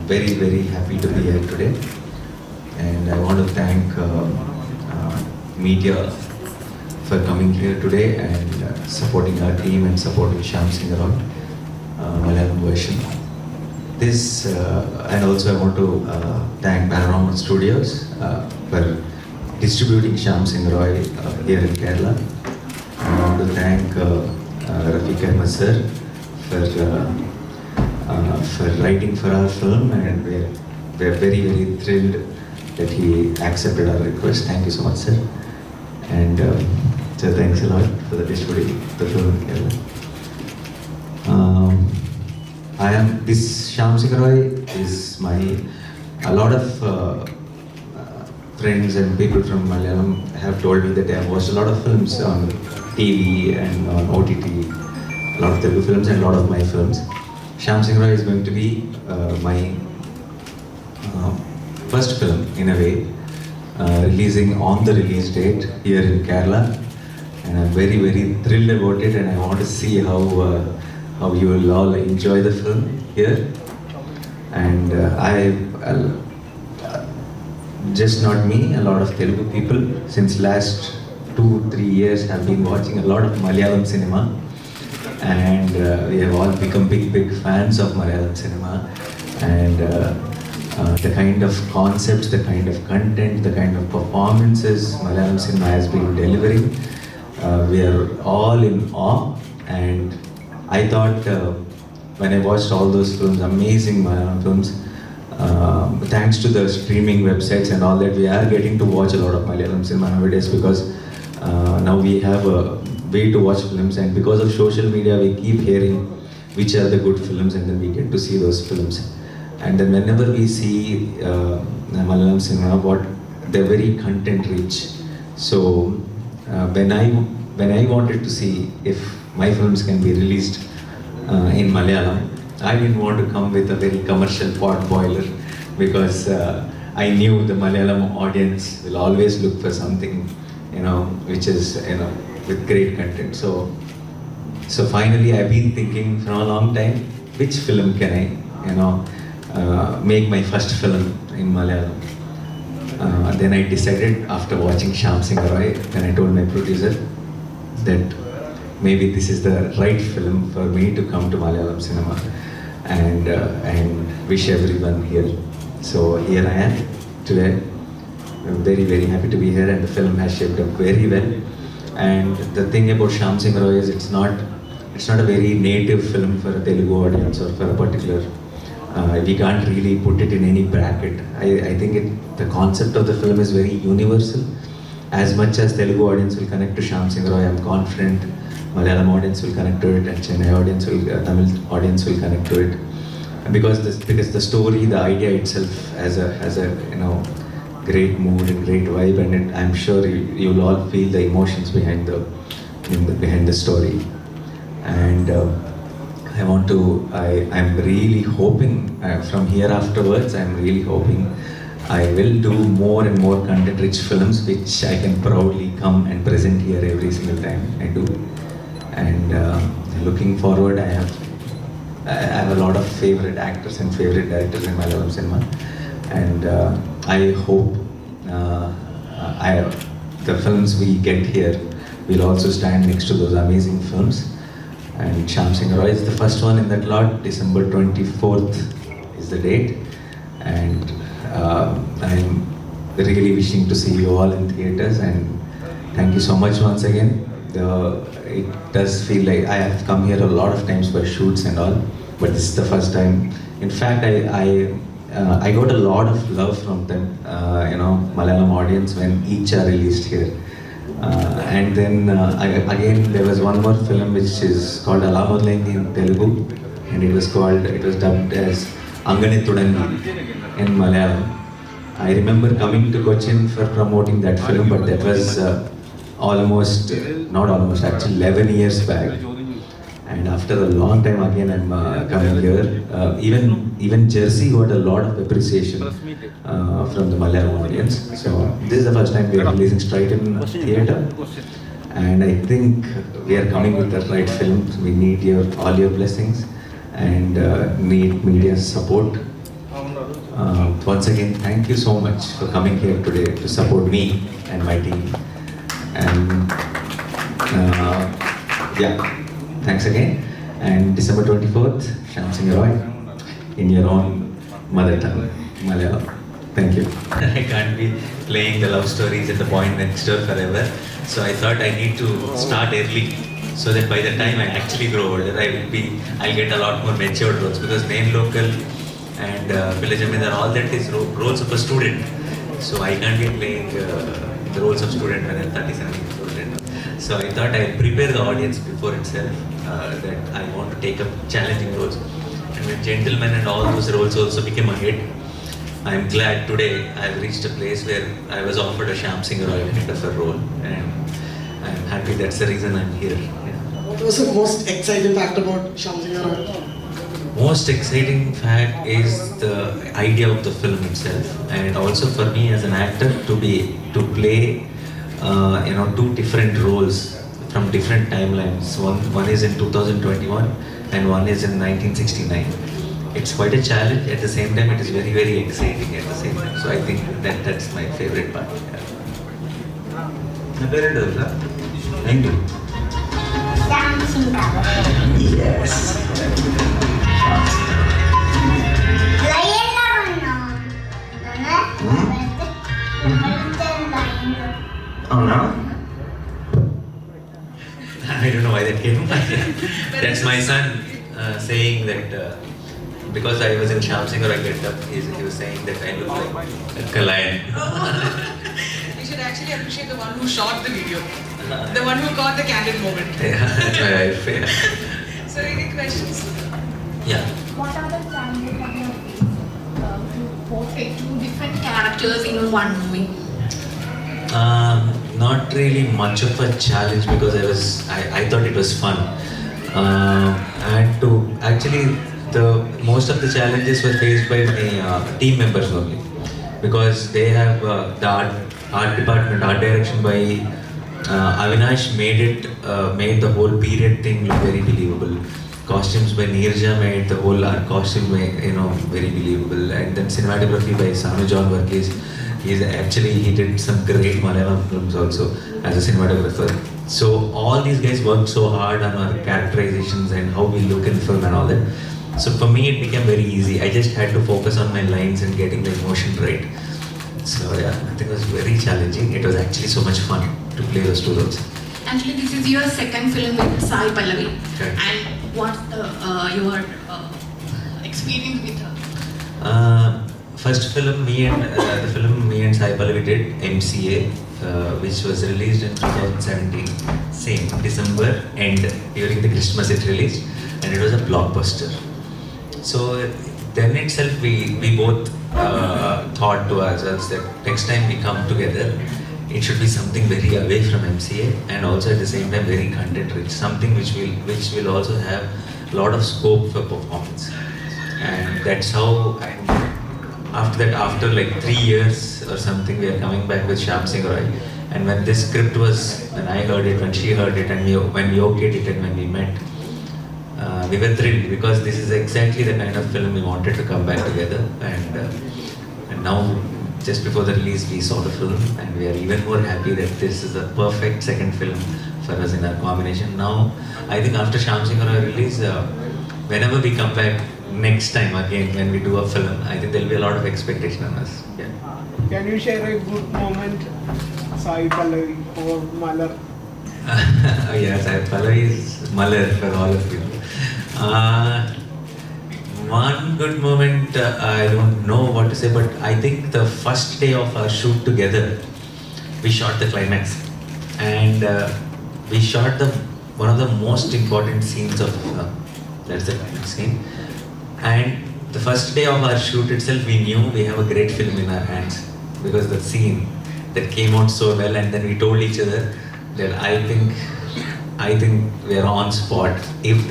very happy to be here today, and I want to thank media for coming here today and supporting our team and supporting Shyam Singh Roy, Malayalam version. This and also I want to thank Panorama Studios for distributing Shyam Singh Roy here in Kerala. I want to thank Rafiq Ahmed sir for writing for our film, and we're very thrilled that he accepted our request. Thank you so much, sir. And so thanks a lot for the distributing the film in Kerala. This Shyam Singh Roy is a lot of friends and people from Malayalam have told me that they have watched a lot of films on TV and on OTT, a lot of Telugu films and a lot of my films. Shyam Singh Roy is going to be my first film in a way, releasing on the release date here in Kerala, and I'm very thrilled about it, and I want to see how you will all enjoy the film here. And just not me, a lot of Telugu people since last 2-3 years have been watching a lot of Malayalam cinema, and we have all become big fans of Malayalam cinema, and the kind of concepts, the kind of content, the kind of performances Malayalam cinema has been delivering, we are all in awe. And I thought when I watched all those films, amazing Malayalam films, thanks to the streaming websites and all that, we are getting to watch a lot of Malayalam cinema nowadays, because now we have a way to watch films, and because of social media we keep hearing which are the good films, and then we get to see those films. And then whenever we see Malayalam cinema, they're very content rich. So when I wanted to see if my films can be released in Malayalam, I didn't want to come with a very commercial pot boiler, because I knew the Malayalam audience will always look for something, which is, with great content. So finally I've been thinking for a long time, which film can I, make my first film in Malayalam. Then I decided, after watching Shyam Singh Roy, then I told my producer that maybe this is the right film for me to come to Malayalam cinema and wish everyone here. So here I am today. I'm very happy to be here, and the film has shaped up very well. And the thing about Shyam Singh Roy is it's not a very native film for a Telugu audience or for a particular. We can't really put it in any bracket. I think the concept of the film is very universal. As much as Telugu audience will connect to Shyam Singh Roy, I'm confident Malayalam audience will connect to it, and Chennai audience Tamil audience will connect to it, because the story, the idea itself has a great mood and great vibe, and I'm sure you'll all feel the emotions behind the story. And I'm really hoping from here afterwards, I'm really hoping I will do more and more content-rich films, which I can proudly come and present here every single time I do. And looking forward, I have a lot of favorite actors and favorite directors in Malayalam cinema, and I hope the films we get here will also stand next to those amazing films. And Shyam Singh Roy is the first one in that lot. December 24th is the date, and I'm really wishing to see you all in theaters. And thank you so much once again. It does feel like I have come here a lot of times for shoots and all, but this is the first time. In fact, I got a lot of love from them, Malayalam audience, when each are released here. And then again, there was one more film which is called Alamullaini in Telugu, and it was dubbed as Angane Thudangi in Malayalam. I remember coming to Cochin for promoting that film, but that was actually 11 years back. And after a long time again, I'm coming here. Even Jersey got a lot of appreciation from the Malayalam audience. So this is the first time we are releasing straight in theatre, and I think we are coming with the right films. We need all your blessings, and need media's support. Once again, thank you so much for coming here today to support me and my team. And yeah, thanks again. And December 24th, Shyam Singh Roy, in your own mother tongue, Malayalam. Thank you. I can't be playing the love stories at the point next door forever. So I thought I need to start early so that by the time I actually grow older, I'll get a lot more matured roles, because main local and village Zamindar, all that is roles of a student. So I can't be playing the roles of student when I'm 37 years old. So I thought I'd prepare the audience before itself that I want to take up challenging roles. And when Gentleman and all those roles also became a hit, I'm glad today I've reached a place where I was offered a Shyam Singh Roy kind of a role, and I'm happy that's the reason I'm here. Yeah. What was the most exciting fact about Shyam Singh Roy? Most exciting fact is the idea of the film itself, and also for me as an actor to play two different roles from different timelines. One is in 2021 and one is in 1969. It's quite a challenge. At the same time, it is very, very exciting at the same time. So I think that's my favorite part. Thank you. Yes. Oh no? I don't know why that came. That's my son saying that because I was in Shyam Singh Roy get up, he was saying that I look like a lion. You should actually appreciate the one who shot the video, the one who caught the candid moment. Yeah, that's my wife. Yeah. So, any questions? Yeah. What are the challenges that you have to portray two different characters in one movie? Not really much of a challenge, because I thought it was fun. And to actually most of the challenges were faced by my team members only, because they have the art department, art direction by Avinash made the whole period thing look very believable. Costumes by Neerja made the whole art costume very believable, and then cinematography by Sanu John Varghese. He did some great Malayalam films also as a cinematographer. So all these guys worked so hard on our characterizations and how we look in film and all that. So for me it became very easy. I just had to focus on my lines and getting the emotion right. So yeah, I think it was very challenging. It was actually so much fun to play those two roles. Actually, this is your second film with Sai Pallavi. Okay. And what's your experience with her? First film, me and Sai Pallavi did, MCA, which was released in 2017, same December end, during the Christmas it released, and it was a blockbuster. So then itself we both thought to ourselves that next time we come together, it should be something very away from MCA, and also at the same time very content rich, something which will also have a lot of scope for performance. And that's how after like 3 years or something, we are coming back with Shyam Singh Roy. And when this script was, when I heard it, when she heard it, and when we okayed it and when we met, we were thrilled, because this is exactly the kind of film we wanted to come back together. And now, just before the release, we saw the film, and we are even more happy that this is a perfect second film for us in our combination. Now, I think after Shyam Singh Roy release, whenever we come back next time again when we do a film, I think there'll be a lot of expectation on us. Yeah. Can you share a good moment, Sai Pallavi or Malar? Yes, Sai Pallavi is Malar for all of you. One good moment, I don't know what to say, but I think the first day of our shoot together, we shot the climax, and we shot one of the most important scenes of the film. That's the climax scene. And the first day of our shoot itself, we knew we have a great film in our hands, because the scene that came out so well. And then we told each other that I think we are on spot. If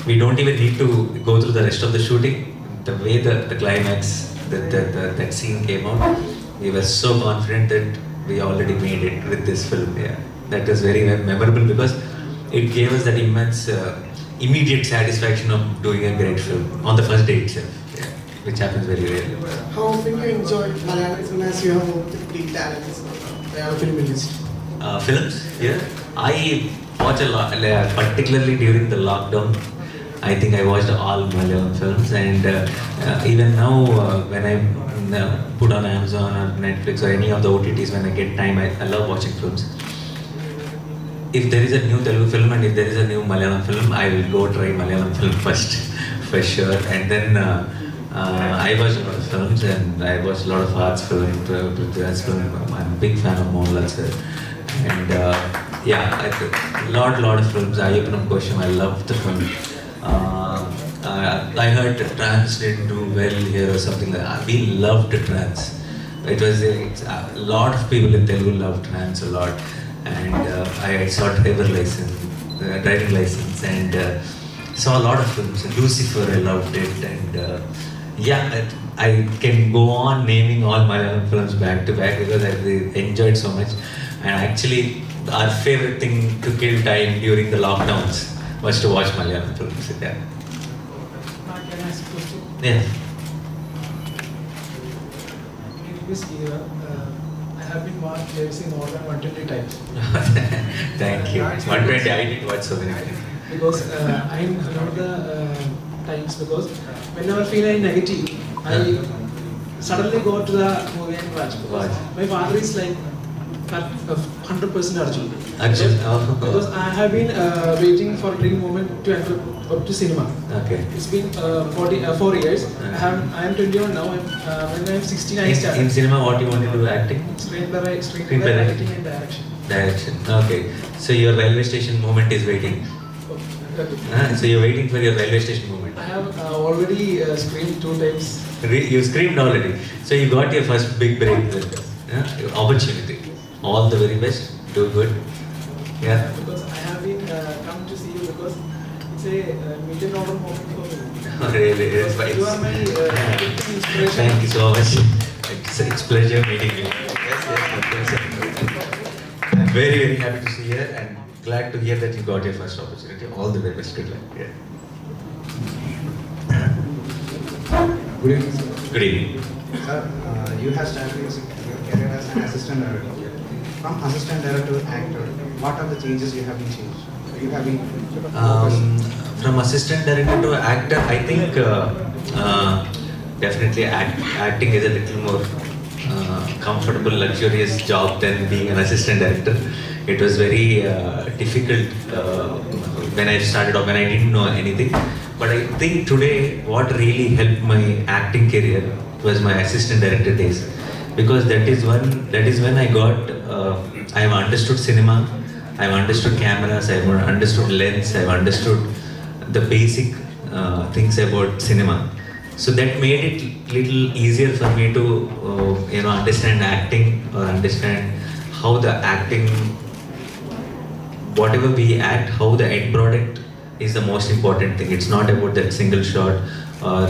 we don't even need to go through the rest of the shooting. The way the climax, that scene came out, we were so confident that we already made it with this film. Yeah, that was very memorable, because it gave us that immense immediate satisfaction of doing a great film on the first day itself. Yeah. which happens very rarely. How often you enjoy Malayalam cinema as you have worked with big talents, Malayalam film industry? Films, yeah. I watch a lot, particularly during the lockdown. I think I watched all Malayalam films, and even now when I put on Amazon or Netflix or any of the OTTs, when I get time, I love watching films. If there is a new Telugu film and if there is a new Malayalam film, I will go try Malayalam film first, for sure. And then I watch a lot of films, and I watch a lot of arts film, Prithviraj film. I'm a big fan of Mohanlal sir. And lot of films. Ayappanam Kosham, I love the film. I heard trans didn't do well here or something like that. We loved trans. It's a lot of people in Telugu love trans a lot. And I saw driving license, and saw a lot of films. Lucifer, I loved it, and I can go on naming all Malayalam films back to back because I enjoyed so much. And actually, our favorite thing to kill time during the lockdowns was to watch Malayalam films. Yeah. Can I ask a question? Yeah. In this year, I have been watched KFC more than 120 times. Thank you. 120. I did watch so many times. Because I know the times because whenever I feel negative, I suddenly go to the movie and watch. Watch. My father is like 100% Arjun. Arjun. Because I have been waiting for dream moment to enter up to cinema. Okay. It's been 4 years. I am 21 now. When I am 16, I started. In cinema, what you want to do? Acting? Screenplay, Screenplay. writing and direction. Direction. Okay. So your railway station moment is waiting. Okay. So you're waiting for your railway station moment. I have already screened 2 times. You screamed already. So you got your first big break then. Opportunity. All the very best. Do good. Yeah. Because I have been come to see you because it's a $1 million moment for me. Really, Because you are my inspiration. Thank you so much. It's pleasure meeting you. Yes. I'm very happy to see you and glad to hear that you got your first opportunity. All the very best. Good luck. Yeah. Good evening, sir. Good evening. Sir, you have started your career as an assistant director. From assistant director to actor, what are the changes you have been changed? You have been From assistant director to actor, I think definitely acting is a little more comfortable, luxurious job than being an assistant director. It was very difficult when I started off, when I didn't know anything. But I think today what really helped my acting career was my assistant director days. Because that is when I got, I have understood cinema, I have understood cameras, I have understood lens, I have understood the basic things about cinema. So that made it little easier for me to understand acting or understand how the acting, whatever we act, how the end product is the most important thing. It's not about that single shot, or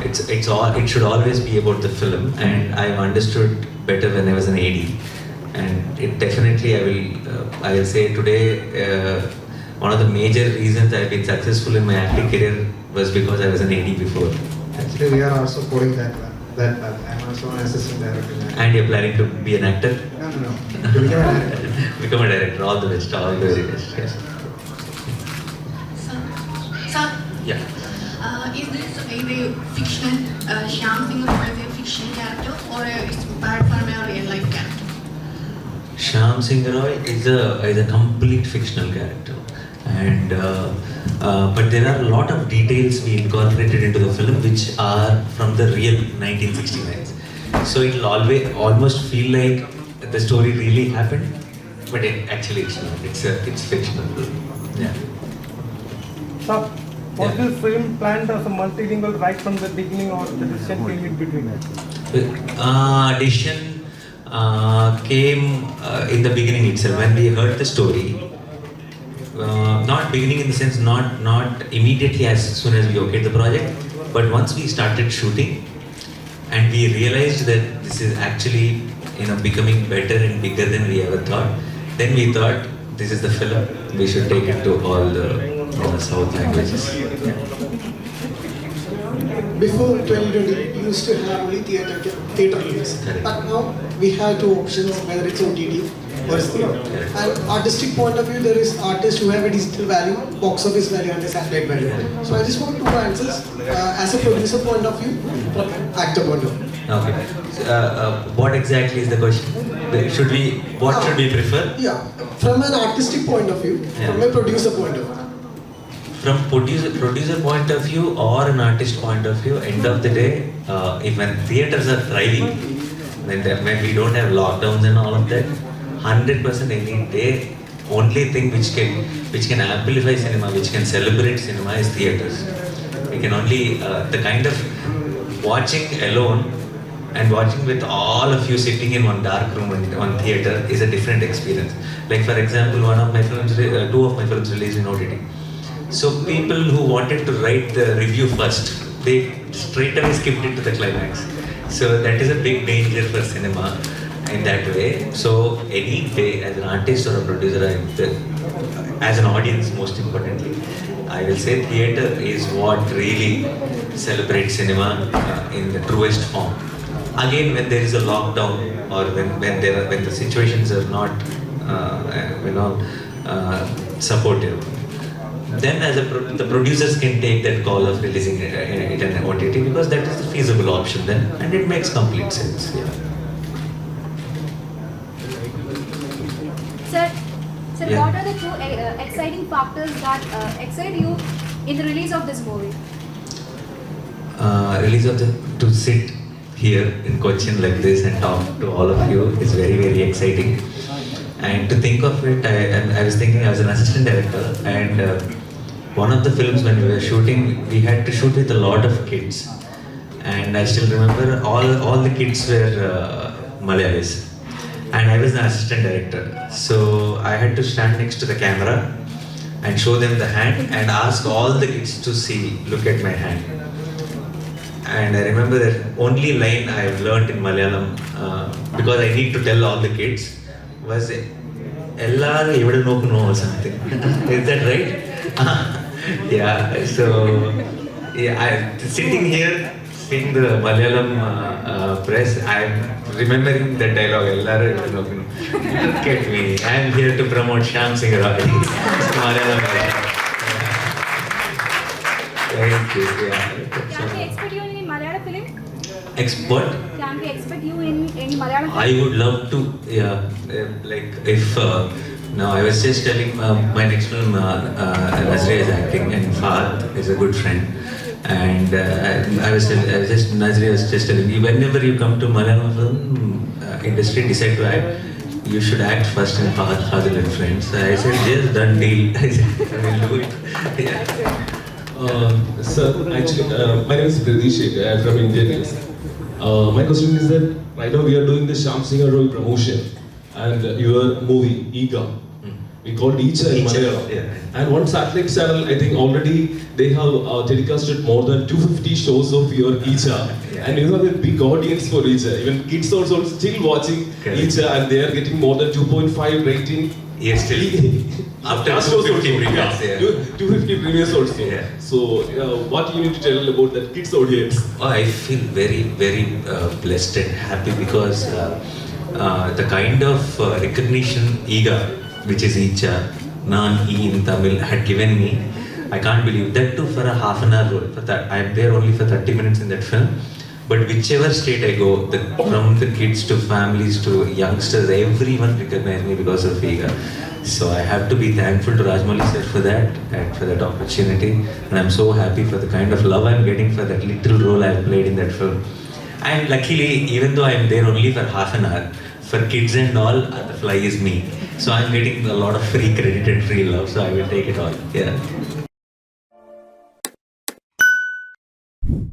it should always be about the film. And I've understood better when I was an AD. And it definitely, I will say today, one of the major reasons I've been successful in my acting career was because I was an AD before. actually we are also following that path. I'm also an assistant director. And you're planning to be an actor? No. To become a director. Become a director. All the best. All the very best. Yes. Sir, Yeah. is this a fictional Shyam Singh Roy is a fiction character or it's bad for a real life character? Shyam Singh Roy is a complete fictional character, and but there are a lot of details we incorporated into the film which are from the real 1969s. So it'll almost feel like the story really happened, but actually it's not. It's fictional. Yeah. So, was Yeah. this film planned as a multilingual right from the beginning, or the decision came in between? Decision came in the beginning itself when we heard the story. Not beginning in the sense not immediately as soon as we okayed the project, but once we started shooting and we realized that this is actually becoming better and bigger than we ever thought, then we thought this is the film, we should take it to all the South languages. before 2020, we used to have only theatre release. Correct. But now we have two options, whether it's OTT or it's theatre. And artistic point of view, there is artists who have a digital value, box office value, and a satellite value. So I just want two answers as a producer point of view, from actor point of view. Okay. What exactly is the question? What should we prefer? Yeah, from an artistic point of view, from a producer point of view. From producer point of view or an artist point of view, end of the day, when theaters are thriving, when we don't have lockdowns and all of that, 100% any day, only thing which can amplify cinema, which can celebrate cinema is theaters. We can only, the kind of watching alone and watching with all of you sitting in one dark room in one theater is a different experience. Like for example, two of my films released in OTT. So people who wanted to write the review first, they straight away skipped it to the climax. So that is a big danger for cinema in that way. So any way, as an artist or a producer, as an audience most importantly, I will say theatre is what really celebrates cinema in the truest form. Again, when there is a lockdown or when the situations are not supportive, then the producers can take that call of releasing it in OTT because that is the feasible option then, and it makes complete sense. Yeah. Sir, Yeah. what are the two exciting factors that excite you in the release of this movie? To sit here in Cochin like this and talk to all of you is very, very exciting. And to think of it, I was thinking I was an assistant director, and one of the films when we were shooting, we had to shoot with a lot of kids. And I still remember all the kids were Malayalis. And I was an assistant director. So I had to stand next to the camera and show them the hand and ask all the kids to look at my hand. And I remember that only line I've learned in Malayalam, because I need to tell all the kids, was "Ellaru evide nokkuno" or something. Is that right? Yeah. So sitting here, seeing the Malayalam press, I'm remembering that dialogue. "Ellaru evide nokkuno." Look at me. I'm here to promote Shyam Singh Raj. Malayalam. Thank you. Yeah. Can we expect you in any Malayalam film? What? Can we expect you in any Malayalam film? I would love to, like if, now I was just telling my next film, Nazriya is acting and Fahad is a good friend. And Nazriya was just telling me, whenever you come to Malayalam film industry, decide to act, you should act first in Fahad and Friends. So I said, yes, done deal. I said, I will do it. Yeah. Sir, actually, my name is Pradesh. I am from India. My question is that right now we are doing the Shyam Singh role promotion and your movie Ega. We called Icha in Malayalam. Yeah. And one satellite channel, I think already they have telecasted more than 250 shows of your Icha. Yeah. And you have a big audience for Icha. Even kids also still watching Correct. Icha and they are getting more than 2.5 rating. Yes, still. After 250 premieres, yeah. 250 premieres also. Yeah. So, what you need to tell about that kids audience? I feel very, very blessed and happy because the kind of recognition Ega, which is Icha, Nan E in Tamil, had given me, I can't believe that too for a half an hour role. I'm there only for 30 minutes in that film. But whichever state I go, from the kids to families to youngsters, everyone recognize me because of Ega. So I have to be thankful to Rajmouli sir for that and for that opportunity. And I'm so happy for the kind of love I'm getting for that little role I've played in that film. And luckily, even though I'm there only for half an hour, for kids and all, the fly is me. So I'm getting a lot of free credit and free love. So I will take it all. Yeah.